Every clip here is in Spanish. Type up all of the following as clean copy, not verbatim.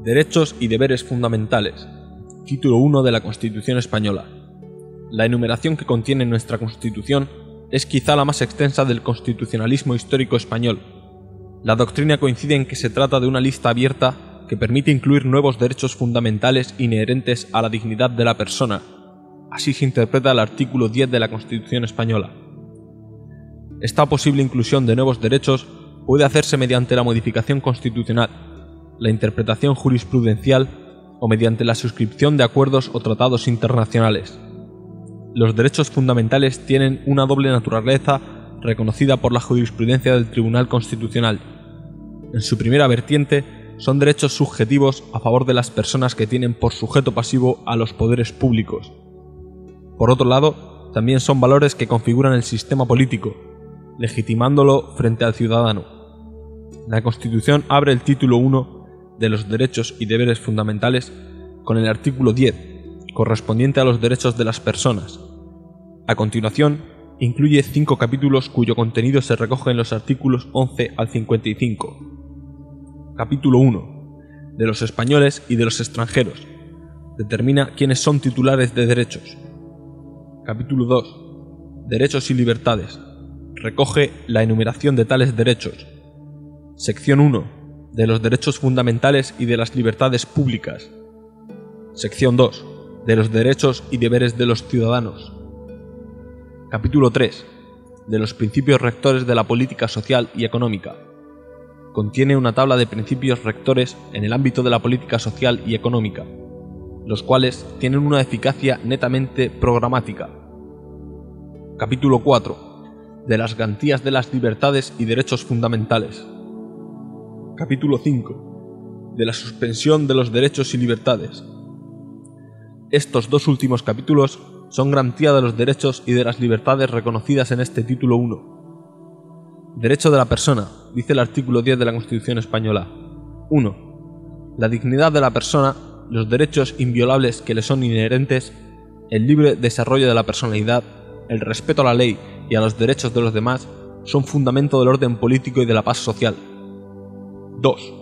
Derechos y deberes fundamentales. Título 1 de la Constitución Española. La enumeración que contiene nuestra Constitución es quizá la más extensa del constitucionalismo histórico español. La doctrina coincide en que se trata de una lista abierta que permite incluir nuevos derechos fundamentales inherentes a la dignidad de la persona. Así se interpreta el artículo 10 de la Constitución Española. Esta posible inclusión de nuevos derechos puede hacerse mediante la modificación constitucional, la interpretación jurisprudencial o mediante la suscripción de acuerdos o tratados internacionales. Los derechos fundamentales tienen una doble naturaleza reconocida por la jurisprudencia del Tribunal Constitucional. En su primera vertiente, son derechos subjetivos a favor de las personas que tienen por sujeto pasivo a los poderes públicos. Por otro lado, también son valores que configuran el sistema político, legitimándolo frente al ciudadano. La Constitución abre el título 1 de los derechos y deberes fundamentales con el artículo 10, correspondiente a los derechos de las personas. A continuación, incluye 5 capítulos cuyo contenido se recoge en los artículos 11 al 55. Capítulo 1. De los españoles y de los extranjeros. Determina quiénes son titulares de derechos. Capítulo 2. Derechos y libertades. Recoge la enumeración de tales derechos. Sección 1. De los derechos fundamentales y de las libertades públicas. Sección 2. De los derechos y deberes de los ciudadanos. Capítulo 3. De los principios rectores de la política social y económica. Contiene una tabla de principios rectores en el ámbito de la política social y económica, los cuales tienen una eficacia netamente programática. Capítulo 4. De las garantías de las libertades y derechos fundamentales. Capítulo 5. De la suspensión de los derechos y libertades. Estos dos últimos capítulos son garantía de los derechos y de las libertades reconocidas en este título 1. Derecho de la persona, dice el artículo 10 de la Constitución Española. 1. La dignidad de la persona, los derechos inviolables que le son inherentes, el libre desarrollo de la personalidad, el respeto a la ley y a los derechos de los demás son fundamento del orden político y de la paz social. 2.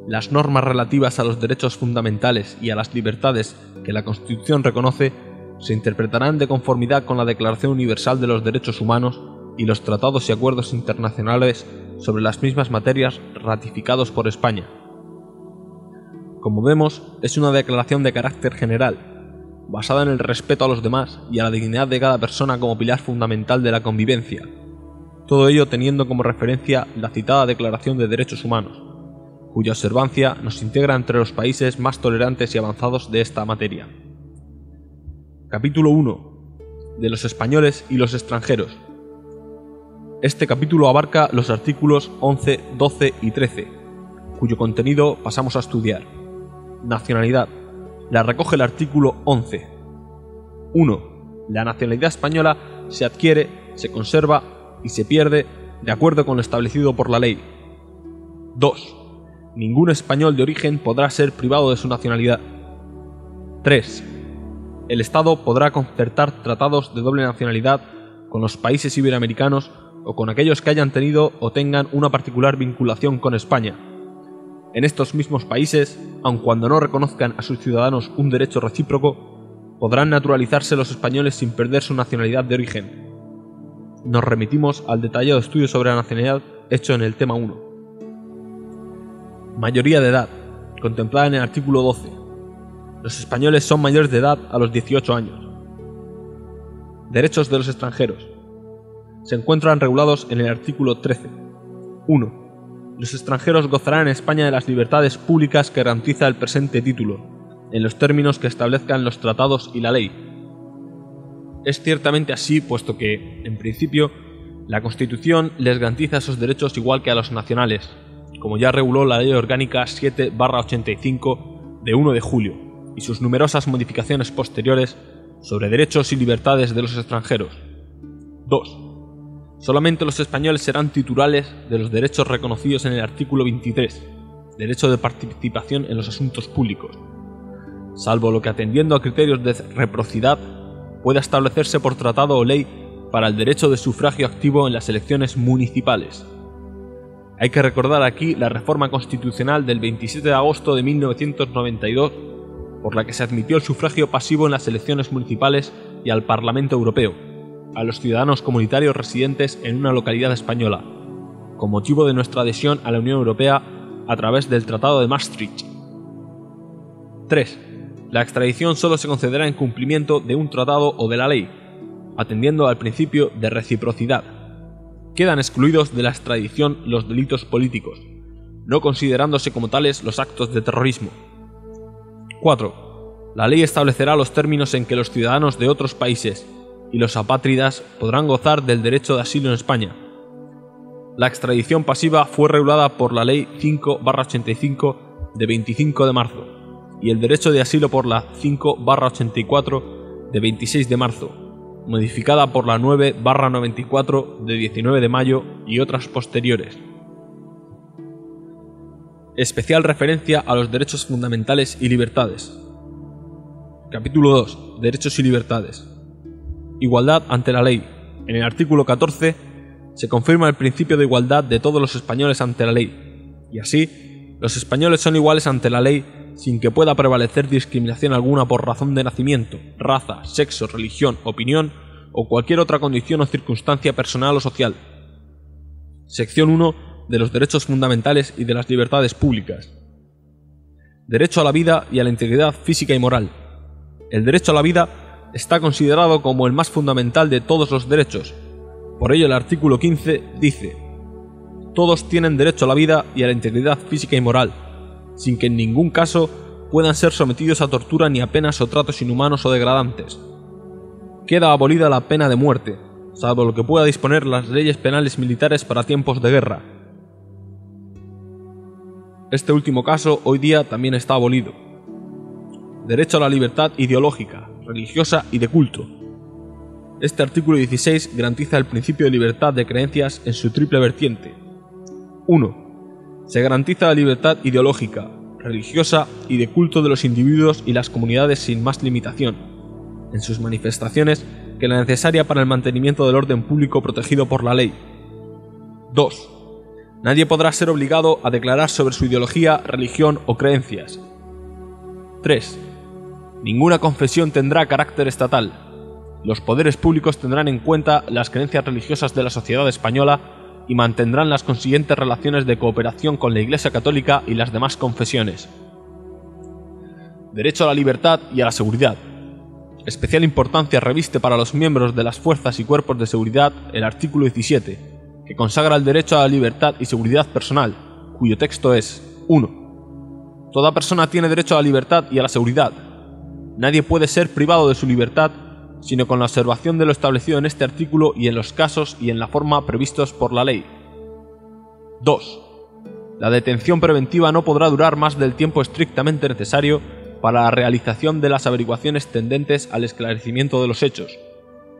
Las normas relativas a los derechos fundamentales y a las libertades que la Constitución reconoce se interpretarán de conformidad con la Declaración Universal de los Derechos Humanos y los tratados y acuerdos internacionales sobre las mismas materias ratificados por España. Como vemos, es una declaración de carácter general, basada en el respeto a los demás y a la dignidad de cada persona como pilar fundamental de la convivencia, todo ello teniendo como referencia la citada Declaración de Derechos Humanos, cuya observancia nos integra entre los países más tolerantes y avanzados de esta materia. Capítulo 1. De los españoles y los extranjeros. Este capítulo abarca los artículos 11, 12 y 13, cuyo contenido pasamos a estudiar. Nacionalidad. La recoge el artículo 11. 1. La nacionalidad española se adquiere, se conserva y se pierde de acuerdo con lo establecido por la ley. 2. Ningún español de origen podrá ser privado de su nacionalidad. 3. El Estado podrá concertar tratados de doble nacionalidad con los países iberoamericanos o con aquellos que hayan tenido o tengan una particular vinculación con España. En estos mismos países, aun cuando no reconozcan a sus ciudadanos un derecho recíproco, podrán naturalizarse los españoles sin perder su nacionalidad de origen. Nos remitimos al detallado estudio sobre la nacionalidad hecho en el tema 1. Mayoría de edad, contemplada en el artículo 12. Los españoles son mayores de edad a los 18 años. Derechos de los extranjeros. Se encuentran regulados en el artículo 13. 1. Los extranjeros gozarán en España de las libertades públicas que garantiza el presente título, en los términos que establezcan los tratados y la ley. Es ciertamente así, puesto que, en principio, la Constitución les garantiza esos derechos igual que a los nacionales, como ya reguló la Ley Orgánica 7/85 de 1 de julio, y sus numerosas modificaciones posteriores sobre derechos y libertades de los extranjeros. 2. Solamente los españoles serán titulares de los derechos reconocidos en el artículo 23, derecho de participación en los asuntos públicos, salvo lo que atendiendo a criterios de reciprocidad pueda establecerse por tratado o ley para el derecho de sufragio activo en las elecciones municipales. Hay que recordar aquí la reforma constitucional del 27 de agosto de 1992, por la que se admitió el sufragio pasivo en las elecciones municipales y al Parlamento Europeo, a los ciudadanos comunitarios residentes en una localidad española, con motivo de nuestra adhesión a la Unión Europea a través del Tratado de Maastricht. 3. La extradición solo se concederá en cumplimiento de un tratado o de la ley, atendiendo al principio de reciprocidad. Quedan excluidos de la extradición los delitos políticos, no considerándose como tales los actos de terrorismo. 4. La ley establecerá los términos en que los ciudadanos de otros países y los apátridas podrán gozar del derecho de asilo en España. La extradición pasiva fue regulada por la Ley 5/85 de 25 de marzo y el derecho de asilo por la 5/84 de 26 de marzo, modificada por la 9/94 de 19 de mayo y otras posteriores. Especial referencia a los derechos fundamentales y libertades. Capítulo 2. Derechos y libertades. Igualdad ante la ley. En el artículo 14 se confirma el principio de igualdad de todos los españoles ante la ley, y así, los españoles son iguales ante la ley sin que pueda prevalecer discriminación alguna por razón de nacimiento, raza, sexo, religión, opinión o cualquier otra condición o circunstancia personal o social. Sección 1 de los derechos fundamentales y de las libertades públicas. Derecho a la vida y a la integridad física y moral. El derecho a la vida está considerado como el más fundamental de todos los derechos. Por ello el artículo 15 dice: todos tienen derecho a la vida y a la integridad física y moral, sin que en ningún caso puedan ser sometidos a tortura ni a penas o tratos inhumanos o degradantes. Queda abolida la pena de muerte, salvo lo que pueda disponer las leyes penales militares para tiempos de guerra. Este último caso hoy día también está abolido. Derecho a la libertad ideológica, religiosa y de culto. Este artículo 16 garantiza el principio de libertad de creencias en su triple vertiente. 1. Se garantiza la libertad ideológica, religiosa y de culto de los individuos y las comunidades sin más limitación, en sus manifestaciones, que la necesaria para el mantenimiento del orden público protegido por la ley. 2. Nadie podrá ser obligado a declarar sobre su ideología, religión o creencias. 3. Ninguna confesión tendrá carácter estatal. Los poderes públicos tendrán en cuenta las creencias religiosas de la sociedad española y mantendrán las consiguientes relaciones de cooperación con la Iglesia Católica y las demás confesiones. Derecho a la libertad y a la seguridad. Especial importancia reviste para los miembros de las fuerzas y cuerpos de seguridad el artículo 17, que consagra el derecho a la libertad y seguridad personal, cuyo texto es: 1. Toda persona tiene derecho a la libertad y a la seguridad. Nadie puede ser privado de su libertad sino con la observación de lo establecido en este artículo y en los casos y en la forma previstos por la ley. 2. La detención preventiva no podrá durar más del tiempo estrictamente necesario para la realización de las averiguaciones tendentes al esclarecimiento de los hechos,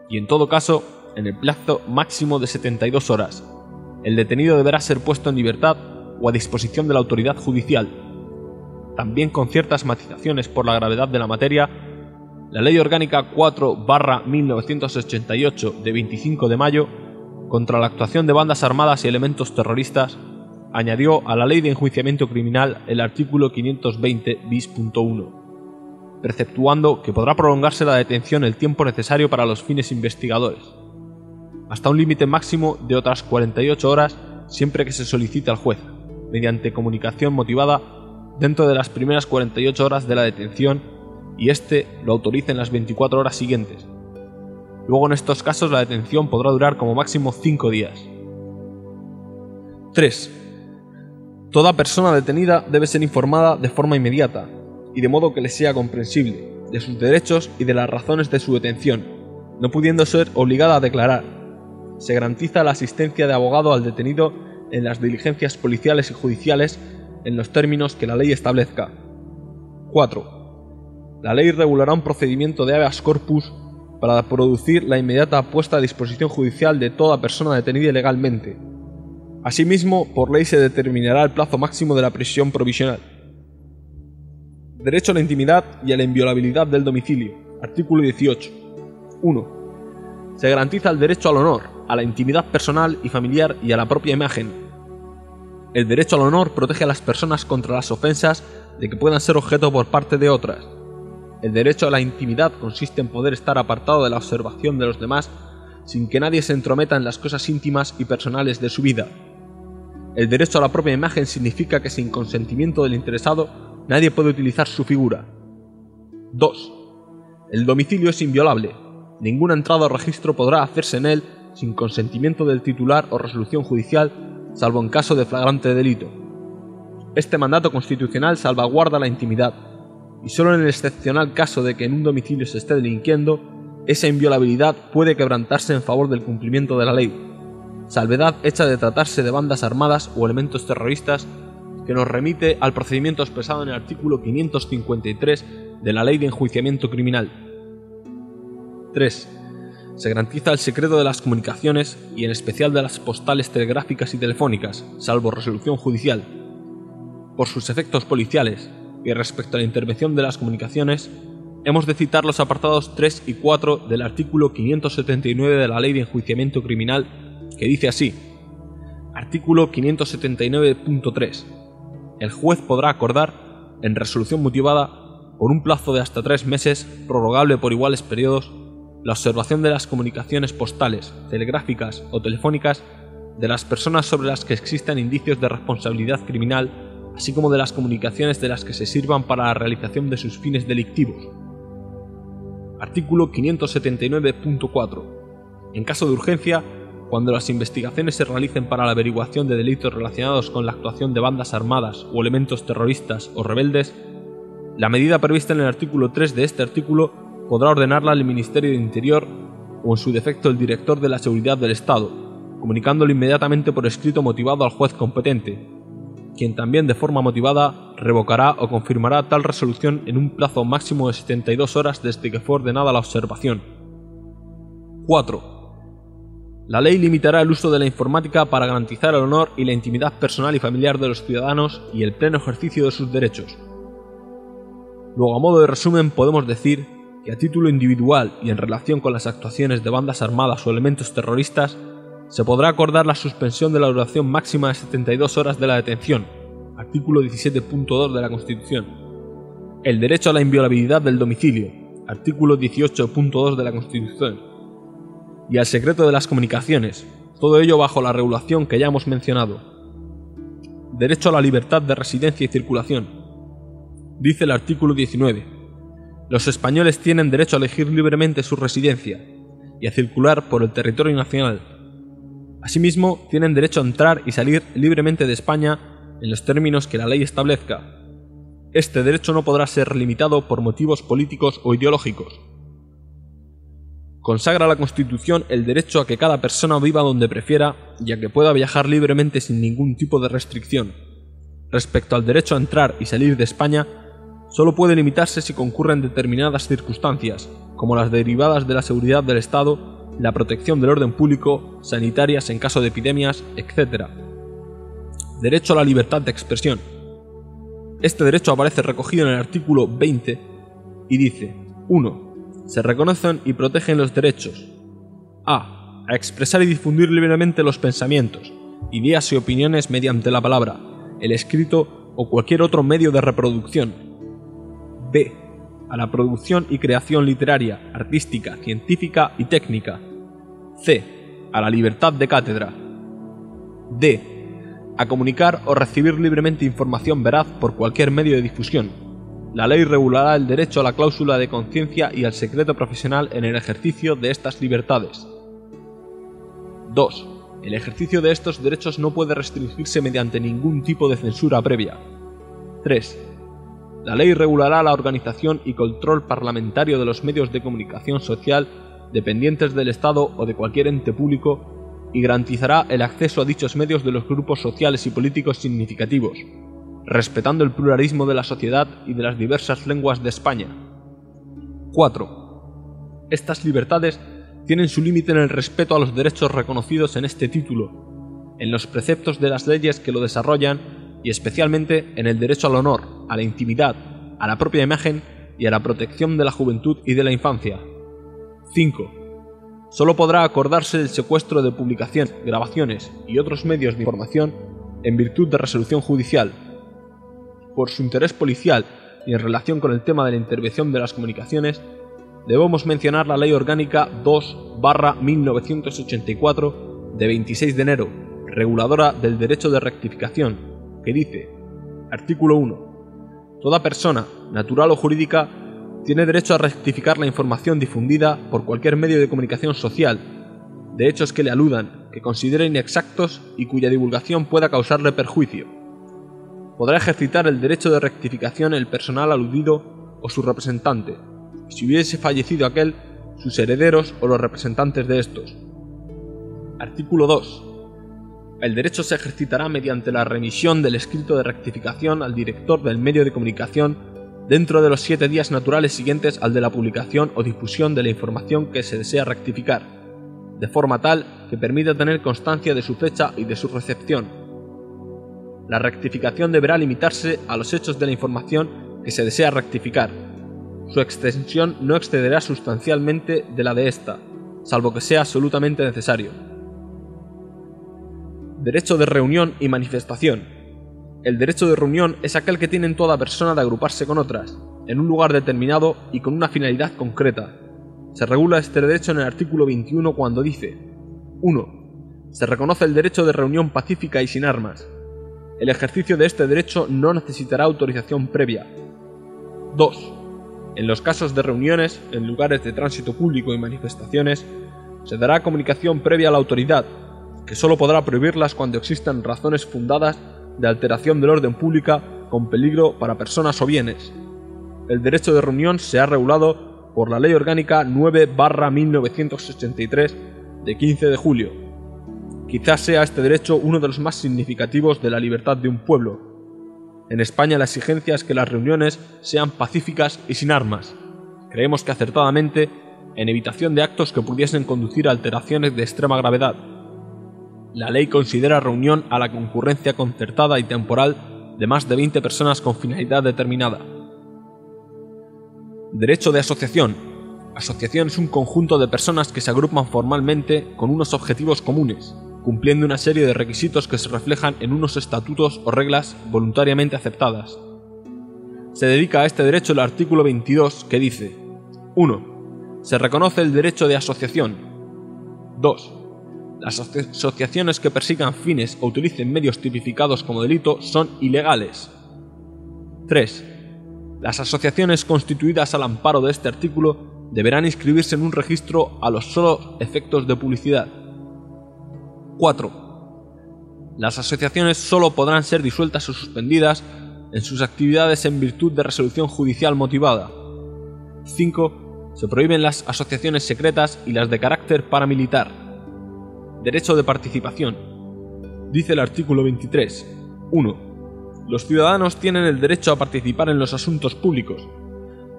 y en todo caso, en el plazo máximo de 72 horas. El detenido deberá ser puesto en libertad o a disposición de la autoridad judicial. También con ciertas matizaciones por la gravedad de la materia, la Ley Orgánica 4/1988 de 25 de mayo contra la actuación de bandas armadas y elementos terroristas añadió a la Ley de Enjuiciamiento Criminal el artículo 520 bis.1, preceptuando que podrá prolongarse la detención el tiempo necesario para los fines investigadores, hasta un límite máximo de otras 48 horas siempre que se solicite al juez, mediante comunicación motivada dentro de las primeras 48 horas de la detención y éste lo autorice en las 24 horas siguientes. Luego en estos casos la detención podrá durar como máximo 5 días. 3. Toda persona detenida debe ser informada de forma inmediata y de modo que le sea comprensible de sus derechos y de las razones de su detención, no pudiendo ser obligada a declarar. Se garantiza la asistencia de abogado al detenido en las diligencias policiales y judiciales en los términos que la ley establezca. 4. La ley regulará un procedimiento de habeas corpus para producir la inmediata puesta a disposición judicial de toda persona detenida ilegalmente. Asimismo, por ley se determinará el plazo máximo de la prisión provisional. Derecho a la intimidad y a la inviolabilidad del domicilio. Artículo 18. 1. Se garantiza el derecho al honor, a la intimidad personal y familiar y a la propia imagen. El derecho al honor protege a las personas contra las ofensas de que puedan ser objeto por parte de otras. El derecho a la intimidad consiste en poder estar apartado de la observación de los demás sin que nadie se entrometa en las cosas íntimas y personales de su vida. El derecho a la propia imagen significa que sin consentimiento del interesado nadie puede utilizar su figura. 2. El domicilio es inviolable. Ninguna entrada o registro podrá hacerse en él sin consentimiento del titular o resolución judicial, salvo en caso de flagrante delito. Este mandato constitucional salvaguarda la intimidad, y solo en el excepcional caso de que en un domicilio se esté delinquiendo, esa inviolabilidad puede quebrantarse en favor del cumplimiento de la ley, salvedad hecha de tratarse de bandas armadas o elementos terroristas, que nos remite al procedimiento expresado en el artículo 553 de la Ley de Enjuiciamiento Criminal. 3. Se garantiza el secreto de las comunicaciones y en especial de las postales telegráficas y telefónicas, salvo resolución judicial. Por sus efectos policiales y respecto a la intervención de las comunicaciones, hemos de citar los apartados 3 y 4 del artículo 579 de la Ley de Enjuiciamiento Criminal, que dice así: Artículo 579.3. El juez podrá acordar, en resolución motivada, por un plazo de hasta 3 meses, prorrogable por iguales periodos, la observación de las comunicaciones postales, telegráficas o telefónicas de las personas sobre las que existan indicios de responsabilidad criminal, así como de las comunicaciones de las que se sirvan para la realización de sus fines delictivos. Artículo 579.4. En caso de urgencia, cuando las investigaciones se realicen para la averiguación de delitos relacionados con la actuación de bandas armadas o elementos terroristas o rebeldes, la medida prevista en el artículo 3 de este artículo podrá ordenarla el Ministerio de Interior o en su defecto el Director de la Seguridad del Estado, comunicándolo inmediatamente por escrito motivado al juez competente, quien también de forma motivada revocará o confirmará tal resolución en un plazo máximo de 72 horas desde que fue ordenada la observación. 4. La ley limitará el uso de la informática para garantizar el honor y la intimidad personal y familiar de los ciudadanos y el pleno ejercicio de sus derechos. Luego, a modo de resumen, podemos decir que a título individual y en relación con las actuaciones de bandas armadas o elementos terroristas, se podrá acordar la suspensión de la duración máxima de 72 horas de la detención, artículo 17.2 de la Constitución. El derecho a la inviolabilidad del domicilio, artículo 18.2 de la Constitución. Y al secreto de las comunicaciones, todo ello bajo la regulación que ya hemos mencionado. Derecho a la libertad de residencia y circulación. Dice el artículo 19. Los españoles tienen derecho a elegir libremente su residencia y a circular por el territorio nacional. Asimismo, tienen derecho a entrar y salir libremente de España en los términos que la ley establezca. Este derecho no podrá ser limitado por motivos políticos o ideológicos. Consagra la Constitución el derecho a que cada persona viva donde prefiera y a que pueda viajar libremente sin ningún tipo de restricción. Respecto al derecho a entrar y salir de España, solo puede limitarse si concurren determinadas circunstancias, como las derivadas de la seguridad del Estado, la protección del orden público, sanitarias en caso de epidemias, etc. Derecho a la libertad de expresión. Este derecho aparece recogido en el artículo 20 y dice: 1. Se reconocen y protegen los derechos a expresar y difundir libremente los pensamientos, ideas y opiniones mediante la palabra, el escrito o cualquier otro medio de reproducción. B. A la producción y creación literaria, artística, científica y técnica. C. A la libertad de cátedra. D. A comunicar o recibir libremente información veraz por cualquier medio de difusión. La ley regulará el derecho a la cláusula de conciencia y al secreto profesional en el ejercicio de estas libertades. 2. El ejercicio de estos derechos no puede restringirse mediante ningún tipo de censura previa. 3. La ley regulará la organización y control parlamentario de los medios de comunicación social dependientes del Estado o de cualquier ente público y garantizará el acceso a dichos medios de los grupos sociales y políticos significativos, respetando el pluralismo de la sociedad y de las diversas lenguas de España. 4. Estas libertades tienen su límite en el respeto a los derechos reconocidos en este título, en los preceptos de las leyes que lo desarrollan y especialmente en el derecho al honor, a la intimidad, a la propia imagen y a la protección de la juventud y de la infancia. 5. Solo podrá acordarse el secuestro de publicaciones, grabaciones y otros medios de información en virtud de resolución judicial. Por su interés policial y en relación con el tema de la intervención de las comunicaciones, debemos mencionar la Ley Orgánica 2/1984 de 26 de enero, reguladora del derecho de rectificación, que dice, artículo 1. Toda persona, natural o jurídica, tiene derecho a rectificar la información difundida por cualquier medio de comunicación social, de hechos que le aludan, que considere inexactos y cuya divulgación pueda causarle perjuicio. Podrá ejercitar el derecho de rectificación el personal aludido o su representante, y si hubiese fallecido aquel, sus herederos o los representantes de estos. Artículo 2. El derecho se ejercitará mediante la remisión del escrito de rectificación al director del medio de comunicación dentro de los 7 días naturales siguientes al de la publicación o difusión de la información que se desea rectificar, de forma tal que permita tener constancia de su fecha y de su recepción. La rectificación deberá limitarse a los hechos de la información que se desea rectificar. Su extensión no excederá sustancialmente de la de ésta, salvo que sea absolutamente necesario. Derecho de reunión y manifestación. El derecho de reunión es aquel que tiene toda persona de agruparse con otras, en un lugar determinado y con una finalidad concreta. Se regula este derecho en el artículo 21 cuando dice: 1. Se reconoce el derecho de reunión pacífica y sin armas. El ejercicio de este derecho no necesitará autorización previa. 2. En los casos de reuniones, en lugares de tránsito público y manifestaciones, se dará comunicación previa a la autoridad, que sólo podrá prohibirlas cuando existan razones fundadas de alteración del orden pública con peligro para personas o bienes. El derecho de reunión se ha regulado por la Ley Orgánica 9/1983 de 15 de julio. Quizás sea este derecho uno de los más significativos de la libertad de un pueblo. En España la exigencia es que las reuniones sean pacíficas y sin armas. Creemos que acertadamente en evitación de actos que pudiesen conducir a alteraciones de extrema gravedad. La ley considera reunión a la concurrencia concertada y temporal de más de 20 personas con finalidad determinada. Derecho de asociación. Asociación es un conjunto de personas que se agrupan formalmente con unos objetivos comunes, cumpliendo una serie de requisitos que se reflejan en unos estatutos o reglas voluntariamente aceptadas. Se dedica a este derecho el artículo 22, que dice: 1. Se reconoce el derecho de asociación. 2. Las asociaciones que persigan fines o utilicen medios tipificados como delito son ilegales. 3. Las asociaciones constituidas al amparo de este artículo deberán inscribirse en un registro a los solos efectos de publicidad. 4. Las asociaciones solo podrán ser disueltas o suspendidas en sus actividades en virtud de resolución judicial motivada. 5. Se prohíben las asociaciones secretas y las de carácter paramilitar. Derecho de participación. Dice el artículo 23. 1. Los ciudadanos tienen el derecho a participar en los asuntos públicos,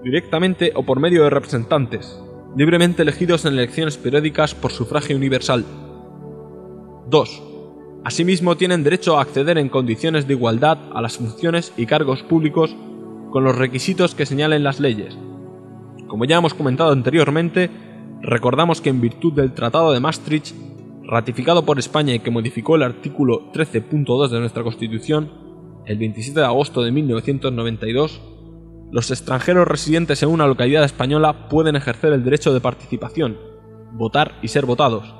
directamente o por medio de representantes, libremente elegidos en elecciones periódicas por sufragio universal. 2. Asimismo tienen derecho a acceder en condiciones de igualdad a las funciones y cargos públicos con los requisitos que señalen las leyes. Como ya hemos comentado anteriormente, recordamos que en virtud del Tratado de Maastricht, ratificado por España y que modificó el artículo 13.2 de nuestra Constitución, el 27 de agosto de 1992, los extranjeros residentes en una localidad española pueden ejercer el derecho de participación, votar y ser votados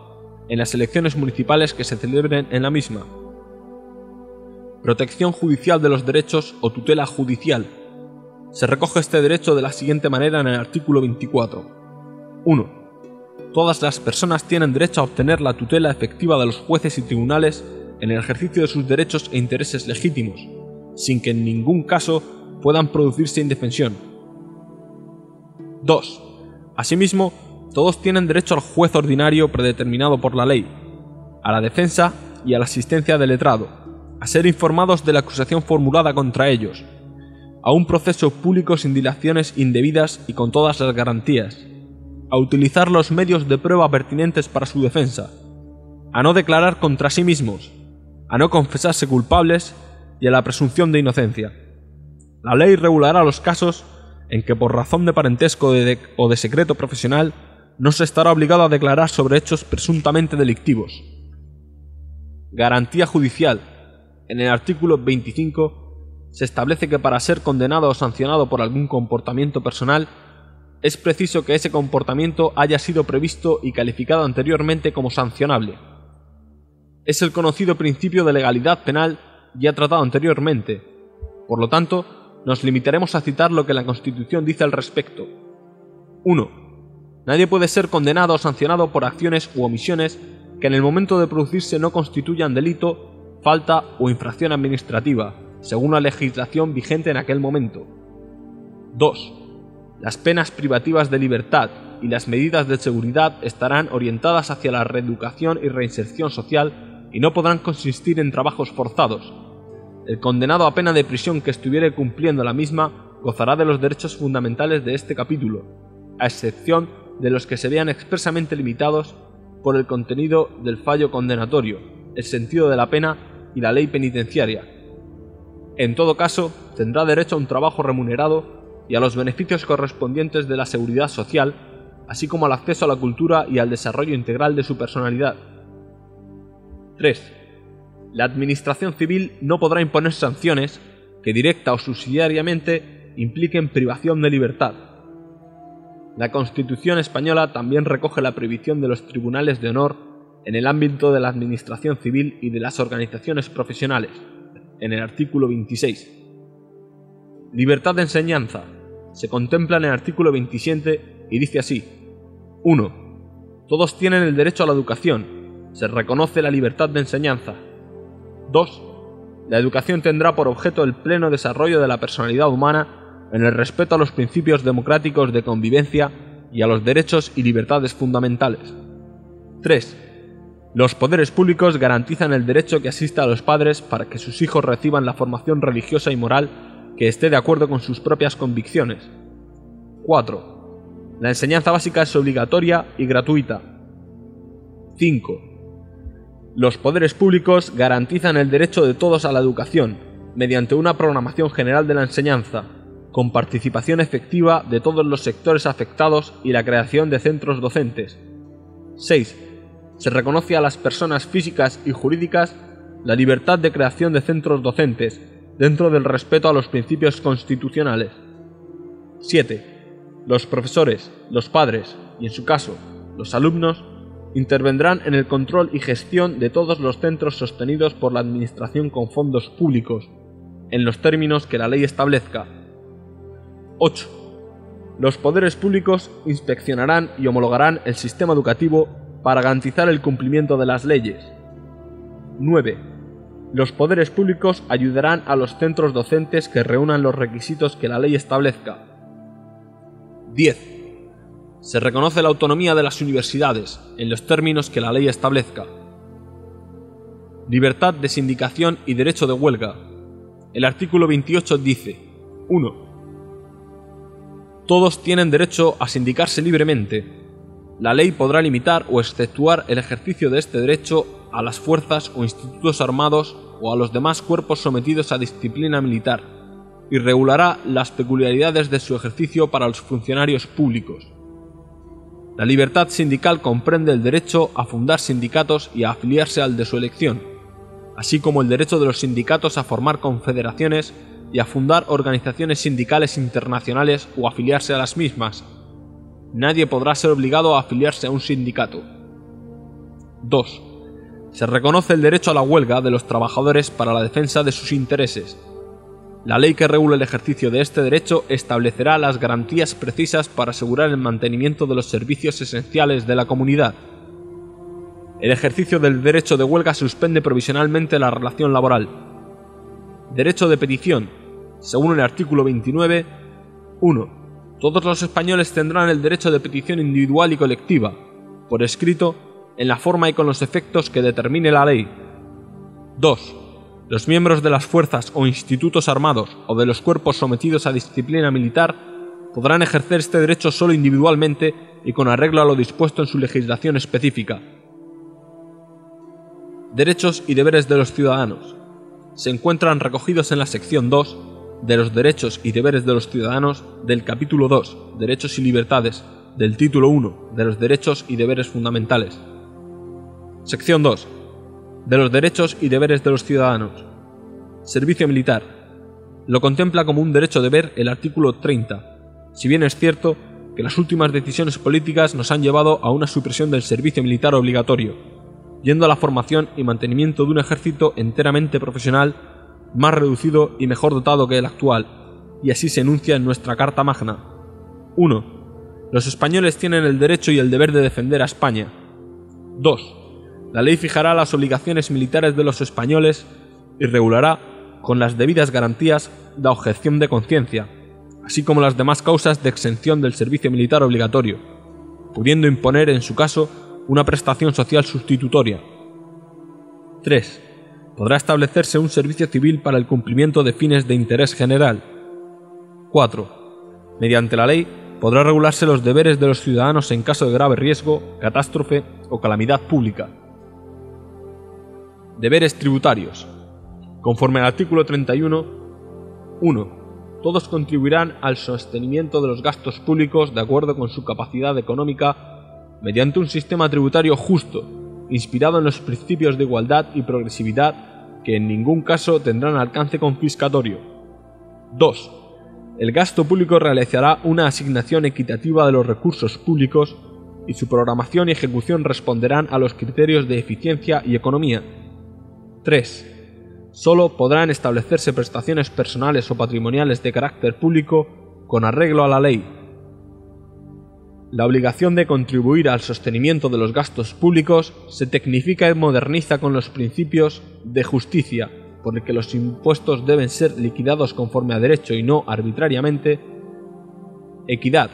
en las elecciones municipales que se celebren en la misma. Protección judicial de los derechos o tutela judicial. Se recoge este derecho de la siguiente manera en el artículo 24. 1. Todas las personas tienen derecho a obtener la tutela efectiva de los jueces y tribunales en el ejercicio de sus derechos e intereses legítimos, sin que en ningún caso puedan producirse indefensión. 2. Asimismo, todos tienen derecho al juez ordinario predeterminado por la ley, a la defensa y a la asistencia del letrado, a ser informados de la acusación formulada contra ellos, a un proceso público sin dilaciones indebidas y con todas las garantías, a utilizar los medios de prueba pertinentes para su defensa, a no declarar contra sí mismos, a no confesarse culpables y a la presunción de inocencia. La ley regulará los casos en que por razón de parentesco o de secreto profesional no se estará obligado a declarar sobre hechos presuntamente delictivos. Garantía judicial. En el artículo 25 se establece que para ser condenado o sancionado por algún comportamiento personal es preciso que ese comportamiento haya sido previsto y calificado anteriormente como sancionable. Es el conocido principio de legalidad penal ya tratado anteriormente. Por lo tanto, nos limitaremos a citar lo que la Constitución dice al respecto. 1. Nadie puede ser condenado o sancionado por acciones u omisiones que en el momento de producirse no constituyan delito, falta o infracción administrativa, según la legislación vigente en aquel momento. 2. Las penas privativas de libertad y las medidas de seguridad estarán orientadas hacia la reeducación y reinserción social y no podrán consistir en trabajos forzados. El condenado a pena de prisión que estuviere cumpliendo la misma gozará de los derechos fundamentales de este capítulo, a excepción de los que se vean expresamente limitados por el contenido del fallo condenatorio, el sentido de la pena y la ley penitenciaria. En todo caso, tendrá derecho a un trabajo remunerado y a los beneficios correspondientes de la seguridad social, así como al acceso a la cultura y al desarrollo integral de su personalidad. 3. La Administración civil no podrá imponer sanciones que directa o subsidiariamente impliquen privación de libertad. La Constitución española también recoge la prohibición de los tribunales de honor en el ámbito de la Administración civil y de las organizaciones profesionales, en el artículo 26. Libertad de enseñanza. Se contempla en el artículo 27 y dice así: 1. Todos tienen el derecho a la educación. Se reconoce la libertad de enseñanza. 2. La educación tendrá por objeto el pleno desarrollo de la personalidad humana en el respeto a los principios democráticos de convivencia y a los derechos y libertades fundamentales. 3. Los poderes públicos garantizan el derecho que asista a los padres para que sus hijos reciban la formación religiosa y moral que esté de acuerdo con sus propias convicciones. 4. La enseñanza básica es obligatoria y gratuita. 5. Los poderes públicos garantizan el derecho de todos a la educación, mediante una programación general de la enseñanza, con participación efectiva de todos los sectores afectados y la creación de centros docentes. 6. Se reconoce a las personas físicas y jurídicas la libertad de creación de centros docentes, dentro del respeto a los principios constitucionales. 7. Los profesores, los padres y, en su caso, los alumnos, intervendrán en el control y gestión de todos los centros sostenidos por la Administración con fondos públicos, en los términos que la ley establezca. 8. Los poderes públicos inspeccionarán y homologarán el sistema educativo para garantizar el cumplimiento de las leyes. 9. Los poderes públicos ayudarán a los centros docentes que reúnan los requisitos que la ley establezca. 10. Se reconoce la autonomía de las universidades, en los términos que la ley establezca. Libertad de sindicación y derecho de huelga. El artículo 28 dice: 1. Todos tienen derecho a sindicarse libremente. La ley podrá limitar o exceptuar el ejercicio de este derecho a las fuerzas o institutos armados o a los demás cuerpos sometidos a disciplina militar, y regulará las peculiaridades de su ejercicio para los funcionarios públicos. La libertad sindical comprende el derecho a fundar sindicatos y a afiliarse al de su elección, así como el derecho de los sindicatos a formar confederaciones y a fundar organizaciones sindicales internacionales o afiliarse a las mismas. Nadie podrá ser obligado a afiliarse a un sindicato. 2. Se reconoce el derecho a la huelga de los trabajadores para la defensa de sus intereses. La ley que regula el ejercicio de este derecho establecerá las garantías precisas para asegurar el mantenimiento de los servicios esenciales de la comunidad. El ejercicio del derecho de huelga suspende provisionalmente la relación laboral. Derecho de petición. Según el artículo 29, 1. Todos los españoles tendrán el derecho de petición individual y colectiva, por escrito, en la forma y con los efectos que determine la ley. 2. Los miembros de las fuerzas o institutos armados o de los cuerpos sometidos a disciplina militar podrán ejercer este derecho solo individualmente y con arreglo a lo dispuesto en su legislación específica. Derechos y deberes de los ciudadanos. Se encuentran recogidos en la sección 2 de los derechos y deberes de los ciudadanos del capítulo 2, Derechos y libertades, del título 1 de los derechos y deberes fundamentales. Sección 2. De los derechos y deberes de los ciudadanos. Servicio militar. Lo contempla como un derecho-deber el artículo 30, si bien es cierto que las últimas decisiones políticas nos han llevado a una supresión del servicio militar obligatorio, yendo a la formación y mantenimiento de un ejército enteramente profesional, más reducido y mejor dotado que el actual, y así se enuncia en nuestra Carta Magna. 1. Los españoles tienen el derecho y el deber de defender a España. 2. La ley fijará las obligaciones militares de los españoles y regulará, con las debidas garantías, la objeción de conciencia, así como las demás causas de exención del servicio militar obligatorio, pudiendo imponer, en su caso, una prestación social sustitutoria. 3. Podrá establecerse un servicio civil para el cumplimiento de fines de interés general. 4. Mediante la ley podrá regularse los deberes de los ciudadanos en caso de grave riesgo, catástrofe o calamidad pública. Deberes tributarios. Conforme al artículo 31, 1. Todos contribuirán al sostenimiento de los gastos públicos de acuerdo con su capacidad económica mediante un sistema tributario justo, inspirado en los principios de igualdad y progresividad que en ningún caso tendrán alcance confiscatorio. 2. El gasto público realizará una asignación equitativa de los recursos públicos y su programación y ejecución responderán a los criterios de eficiencia y economía. 3. Solo podrán establecerse prestaciones personales o patrimoniales de carácter público con arreglo a la ley. La obligación de contribuir al sostenimiento de los gastos públicos se tecnifica y moderniza con los principios de justicia, por el que los impuestos deben ser liquidados conforme a derecho y no arbitrariamente. Equidad,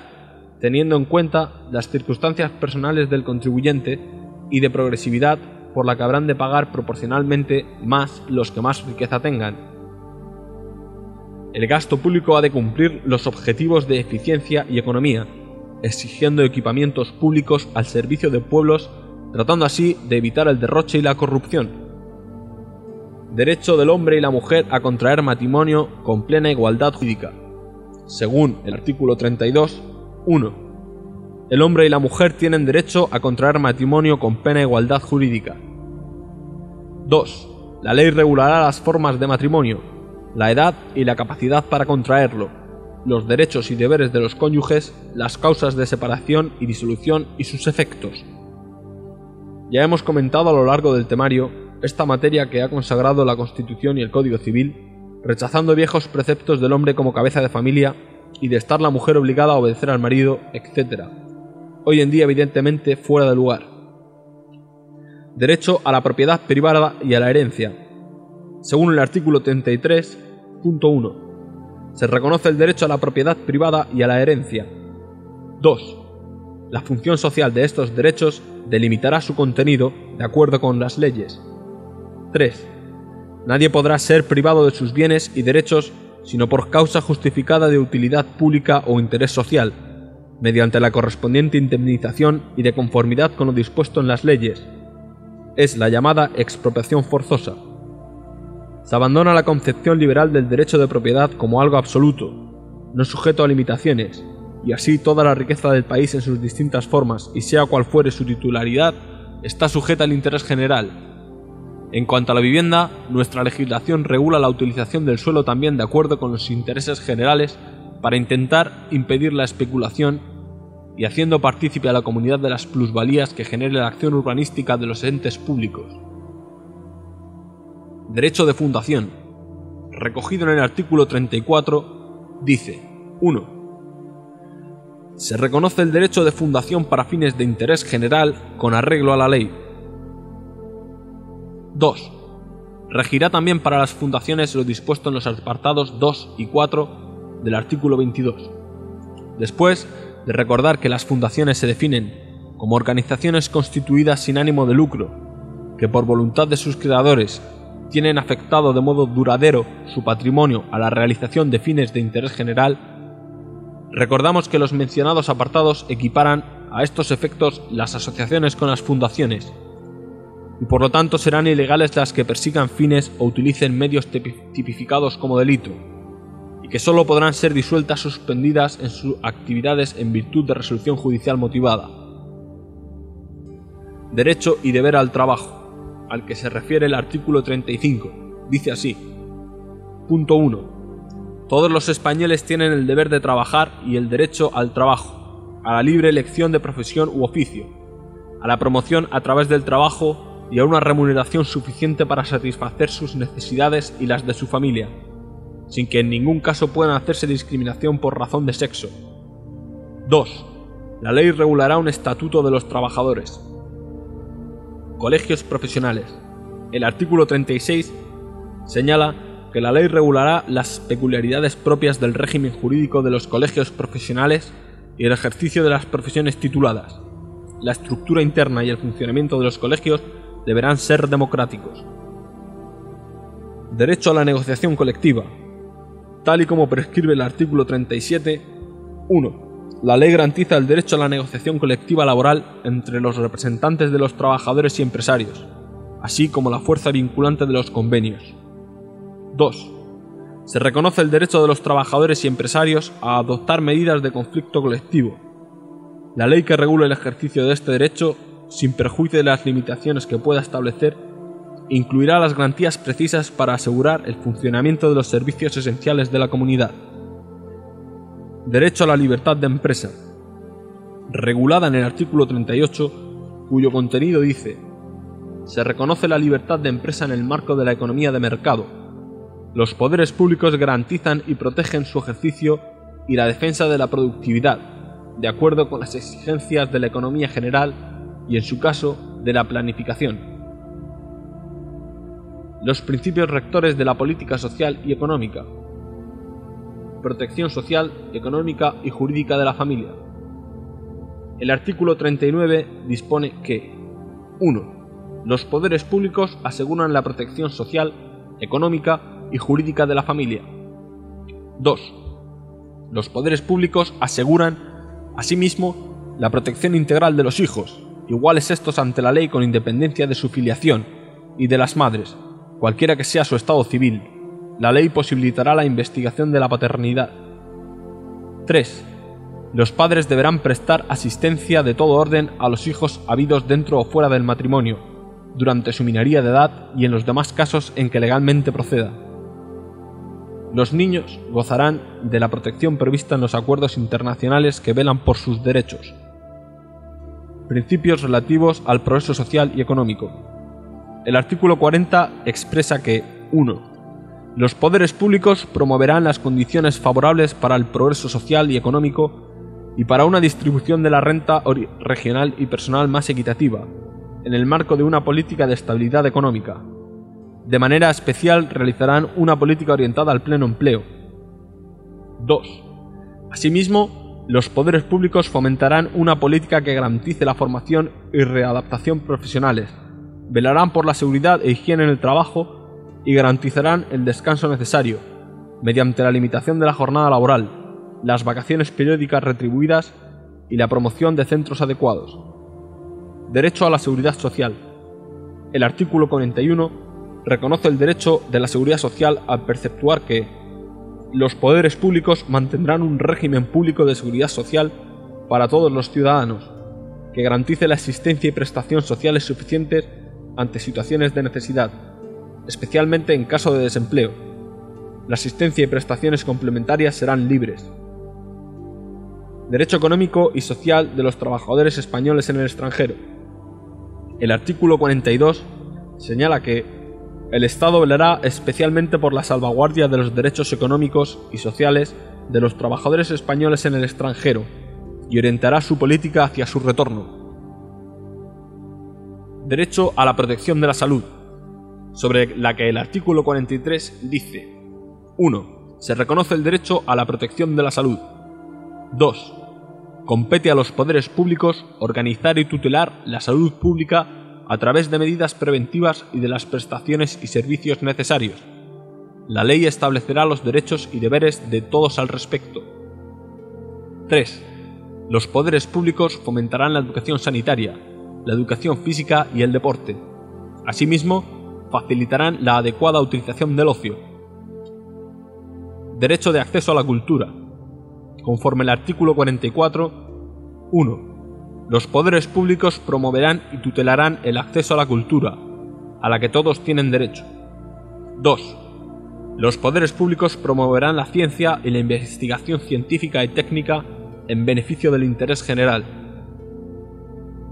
teniendo en cuenta las circunstancias personales del contribuyente, y de progresividad, por la que habrán de pagar proporcionalmente más los que más riqueza tengan. El gasto público ha de cumplir los objetivos de eficiencia y economía, exigiendo equipamientos públicos al servicio de pueblos, tratando así de evitar el derroche y la corrupción. Derecho del hombre y la mujer a contraer matrimonio con plena igualdad jurídica. Según el artículo 32, 1. El hombre y la mujer tienen derecho a contraer matrimonio con plena igualdad jurídica. 2. La ley regulará las formas de matrimonio, la edad y la capacidad para contraerlo, los derechos y deberes de los cónyuges, las causas de separación y disolución y sus efectos. Ya hemos comentado a lo largo del temario esta materia que ha consagrado la Constitución y el Código Civil, rechazando viejos preceptos del hombre como cabeza de familia y de estar la mujer obligada a obedecer al marido, etc. Hoy en día evidentemente fuera de lugar. Derecho a la propiedad privada y a la herencia. Según el artículo 33.1, se reconoce el derecho a la propiedad privada y a la herencia. 2. La función social de estos derechos delimitará su contenido de acuerdo con las leyes. 3. Nadie podrá ser privado de sus bienes y derechos sino por causa justificada de utilidad pública o interés social, mediante la correspondiente indemnización y de conformidad con lo dispuesto en las leyes. Es la llamada expropiación forzosa. Se abandona la concepción liberal del derecho de propiedad como algo absoluto, no sujeto a limitaciones, y así toda la riqueza del país en sus distintas formas, y sea cual fuere su titularidad, está sujeta al interés general. En cuanto a la vivienda, nuestra legislación regula la utilización del suelo también de acuerdo con los intereses generales para intentar impedir la especulación y haciendo partícipe a la comunidad de las plusvalías que genere la acción urbanística de los entes públicos. Derecho de fundación. Recogido en el artículo 34, dice: 1. Se reconoce el derecho de fundación para fines de interés general con arreglo a la ley. 2. Regirá también para las fundaciones lo dispuesto en los apartados 2 y 4 del artículo 22. Después de recordar que las fundaciones se definen como organizaciones constituidas sin ánimo de lucro, que por voluntad de sus creadores tienen afectado de modo duradero su patrimonio a la realización de fines de interés general, recordamos que los mencionados apartados equiparan a estos efectos las asociaciones con las fundaciones, y por lo tanto serán ilegales las que persigan fines o utilicen medios tipificados como delito, y que sólo podrán ser disueltas o suspendidas en sus actividades en virtud de resolución judicial motivada. Derecho y deber al trabajo, al que se refiere el artículo 35, dice así: Punto 1. Todos los españoles tienen el deber de trabajar y el derecho al trabajo, a la libre elección de profesión u oficio, a la promoción a través del trabajo y a una remuneración suficiente para satisfacer sus necesidades y las de su familia, sin que en ningún caso puedan hacerse discriminación por razón de sexo. 2. La ley regulará un estatuto de los trabajadores. Colegios profesionales. El artículo 36 señala que la ley regulará las peculiaridades propias del régimen jurídico de los colegios profesionales y el ejercicio de las profesiones tituladas. La estructura interna y el funcionamiento de los colegios deberán ser democráticos. Derecho a la negociación colectiva. Tal y como prescribe el artículo 37, 1. La ley garantiza el derecho a la negociación colectiva laboral entre los representantes de los trabajadores y empresarios, así como la fuerza vinculante de los convenios. 2. Se reconoce el derecho de los trabajadores y empresarios a adoptar medidas de conflicto colectivo. La ley que regule el ejercicio de este derecho, sin perjuicio de las limitaciones que pueda establecer, incluirá las garantías precisas para asegurar el funcionamiento de los servicios esenciales de la comunidad. Derecho a la libertad de empresa. Regulada en el artículo 38, cuyo contenido dice: se reconoce la libertad de empresa en el marco de la economía de mercado. Los poderes públicos garantizan y protegen su ejercicio y la defensa de la productividad, de acuerdo con las exigencias de la economía general y, en su caso, de la planificación. Los principios rectores de la política social y económica. Protección social, económica y jurídica de la familia. El artículo 39 dispone que 1. Los poderes públicos aseguran la protección social, económica y jurídica de la familia. 2. Los poderes públicos aseguran, asimismo, la protección integral de los hijos, iguales estos ante la ley con independencia de su filiación, y de las madres, cualquiera que sea su estado civil. La ley posibilitará la investigación de la paternidad. 3. Los padres deberán prestar asistencia de todo orden a los hijos habidos dentro o fuera del matrimonio, durante su minoría de edad y en los demás casos en que legalmente proceda. Los niños gozarán de la protección prevista en los acuerdos internacionales que velan por sus derechos. Principios relativos al progreso social y económico. El artículo 40 expresa que 1. Los poderes públicos promoverán las condiciones favorables para el progreso social y económico y para una distribución de la renta regional y personal más equitativa, en el marco de una política de estabilidad económica. De manera especial realizarán una política orientada al pleno empleo. 2. Asimismo, los poderes públicos fomentarán una política que garantice la formación y readaptación profesionales, velarán por la seguridad e higiene en el trabajo y garantizarán el descanso necesario, mediante la limitación de la jornada laboral, las vacaciones periódicas retribuidas y la promoción de centros adecuados. Derecho a la seguridad social. El artículo 41 reconoce el derecho de la seguridad social al perceptuar que los poderes públicos mantendrán un régimen público de seguridad social para todos los ciudadanos, que garantice la existencia y prestaciones sociales suficientes ante situaciones de necesidad, especialmente en caso de desempleo. La asistencia y prestaciones complementarias serán libres. Derecho económico y social de los trabajadores españoles en el extranjero. El artículo 42 señala que el Estado velará especialmente por la salvaguardia de los derechos económicos y sociales de los trabajadores españoles en el extranjero y orientará su política hacia su retorno. Derecho a la protección de la salud, sobre la que el artículo 43 dice: 1. Se reconoce el derecho a la protección de la salud. 2. Compete a los poderes públicos organizar y tutelar la salud pública a través de medidas preventivas y de las prestaciones y servicios necesarios. La ley establecerá los derechos y deberes de todos al respecto. 3. Los poderes públicos fomentarán la educación sanitaria, la educación física y el deporte. Asimismo, facilitarán la adecuada utilización del ocio. Derecho de acceso a la cultura. Conforme al artículo 44, 1. Los poderes públicos promoverán y tutelarán el acceso a la cultura, a la que todos tienen derecho. 2. Los poderes públicos promoverán la ciencia y la investigación científica y técnica en beneficio del interés general.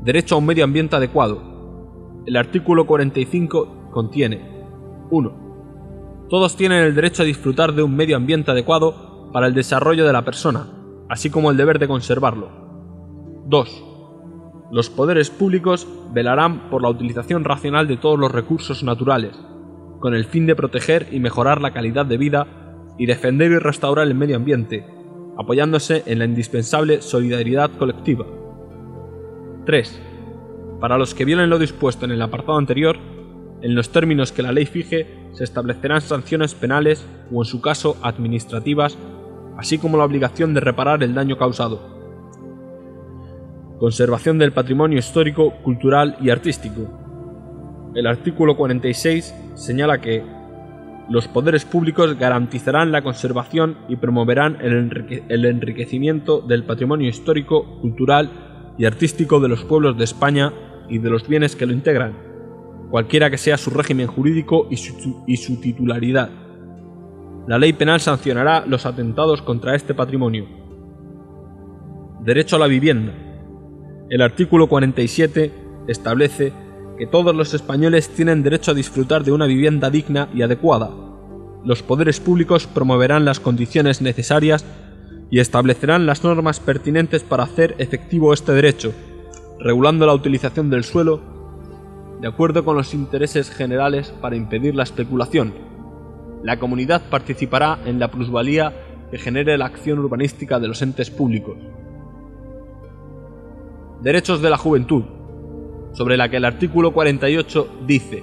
Derecho a un medio ambiente adecuado. El artículo 45 contiene: 1. Todos tienen el derecho a disfrutar de un medio ambiente adecuado para el desarrollo de la persona, así como el deber de conservarlo. 2. Los poderes públicos velarán por la utilización racional de todos los recursos naturales, con el fin de proteger y mejorar la calidad de vida y defender y restaurar el medio ambiente, apoyándose en la indispensable solidaridad colectiva. 3. Para los que violen lo dispuesto en el apartado anterior, en los términos que la ley fije, se establecerán sanciones penales o, en su caso, administrativas, así como la obligación de reparar el daño causado. Conservación del patrimonio histórico, cultural y artístico. El artículo 46 señala que los poderes públicos garantizarán la conservación y promoverán el enriquecimiento del patrimonio histórico, cultural y artístico de los pueblos de España y de los bienes que lo integran, cualquiera que sea su régimen jurídico y su titularidad. La ley penal sancionará los atentados contra este patrimonio. Derecho a la vivienda. El artículo 47 establece que todos los españoles tienen derecho a disfrutar de una vivienda digna y adecuada. Los poderes públicos promoverán las condiciones necesarias y establecerán las normas pertinentes para hacer efectivo este derecho, regulando la utilización del suelo de acuerdo con los intereses generales para impedir la especulación. La comunidad participará en la plusvalía que genere la acción urbanística de los entes públicos. Derechos de la juventud, sobre la que el artículo 48 dice: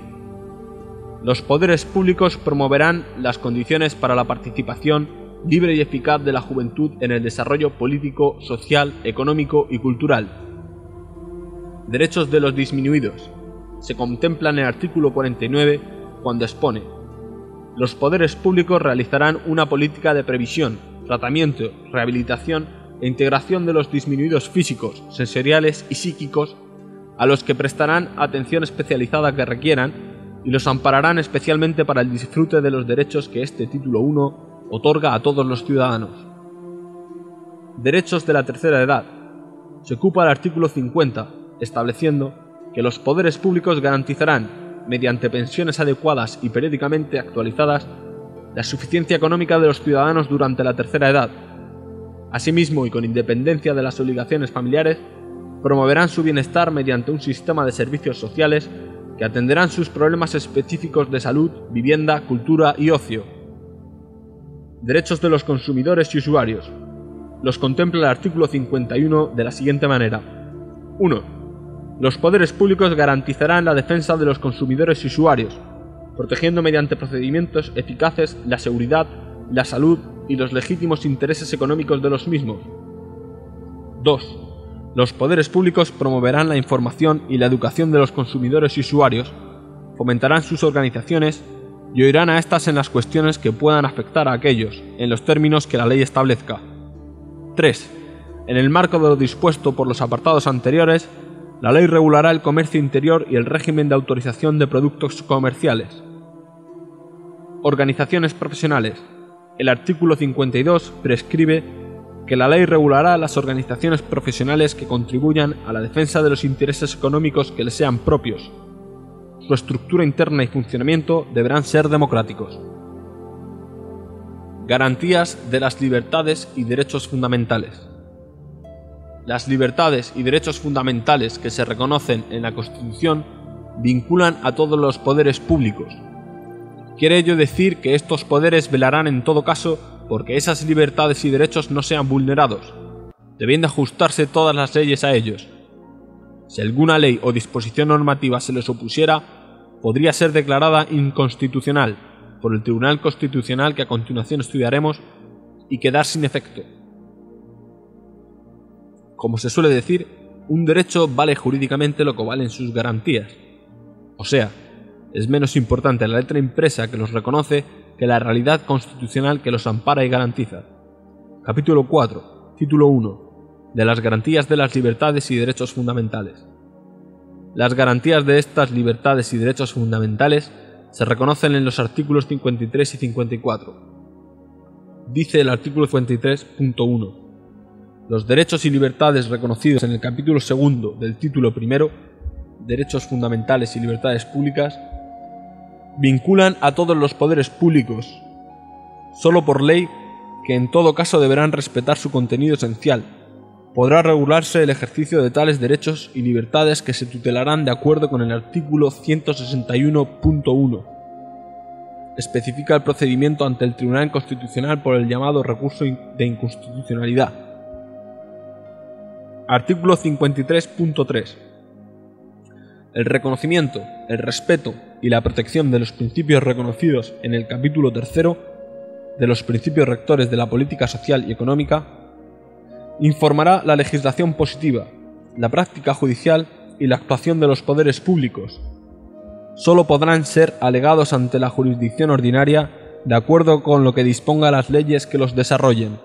los poderes públicos promoverán las condiciones para la participación libre y eficaz de la juventud en el desarrollo político, social, económico y cultural. Derechos de los disminuidos. Se contempla en el artículo 49 cuando expone: los poderes públicos realizarán una política de previsión, tratamiento, rehabilitación e integración de los disminuidos físicos, sensoriales y psíquicos, a los que prestarán atención especializada que requieran y los ampararán especialmente para el disfrute de los derechos que este título 1 otorga a todos los ciudadanos. Derechos de la tercera edad. Se ocupa el artículo 50, estableciendo que los poderes públicos garantizarán, mediante pensiones adecuadas y periódicamente actualizadas, la suficiencia económica de los ciudadanos durante la tercera edad. Asimismo, y con independencia de las obligaciones familiares, promoverán su bienestar mediante un sistema de servicios sociales que atenderán sus problemas específicos de salud, vivienda, cultura y ocio. Derechos de los consumidores y usuarios. Los contempla el artículo 51 de la siguiente manera: 1. Los poderes públicos garantizarán la defensa de los consumidores y usuarios, protegiendo mediante procedimientos eficaces la seguridad, la salud y los legítimos intereses económicos de los mismos. 2. Los poderes públicos promoverán la información y la educación de los consumidores y usuarios, fomentarán sus organizaciones y oirán a estas en las cuestiones que puedan afectar a aquellos, en los términos que la ley establezca. 3. En el marco de lo dispuesto por los apartados anteriores, la ley regulará el comercio interior y el régimen de autorización de productos comerciales. Organizaciones profesionales. El artículo 52 prescribe que la ley regulará las organizaciones profesionales que contribuyan a la defensa de los intereses económicos que les sean propios. Su estructura interna y funcionamiento deberán ser democráticos. Garantías de las libertades y derechos fundamentales. Las libertades y derechos fundamentales que se reconocen en la Constitución vinculan a todos los poderes públicos. Quiere ello decir que estos poderes velarán en todo caso porque esas libertades y derechos no sean vulnerados, debiendo ajustarse todas las leyes a ellos. Si alguna ley o disposición normativa se les opusiera, podría ser declarada inconstitucional por el Tribunal Constitucional, que a continuación estudiaremos, y quedar sin efecto. Como se suele decir, un derecho vale jurídicamente lo que valen sus garantías. O sea, es menos importante la letra impresa que los reconoce que la realidad constitucional que los ampara y garantiza. Capítulo 4, Título 1, de las garantías de las libertades y derechos fundamentales. Las garantías de estas libertades y derechos fundamentales se reconocen en los artículos 53 y 54. Dice el artículo 53.1: los derechos y libertades reconocidos en el capítulo segundo del título primero, derechos fundamentales y libertades públicas, vinculan a todos los poderes públicos, solo por ley, que en todo caso deberán respetar su contenido esencial. Podrá regularse el ejercicio de tales derechos y libertades que se tutelarán de acuerdo con el artículo 161.1. Especifica el procedimiento ante el Tribunal Constitucional por el llamado recurso de inconstitucionalidad. Artículo 53.3. El reconocimiento, el respeto y la protección de los principios reconocidos en el capítulo tercero de los principios rectores de la política social y económica informará la legislación positiva, la práctica judicial y la actuación de los poderes públicos. Solo podrán ser alegados ante la jurisdicción ordinaria de acuerdo con lo que disponga las leyes que los desarrollen.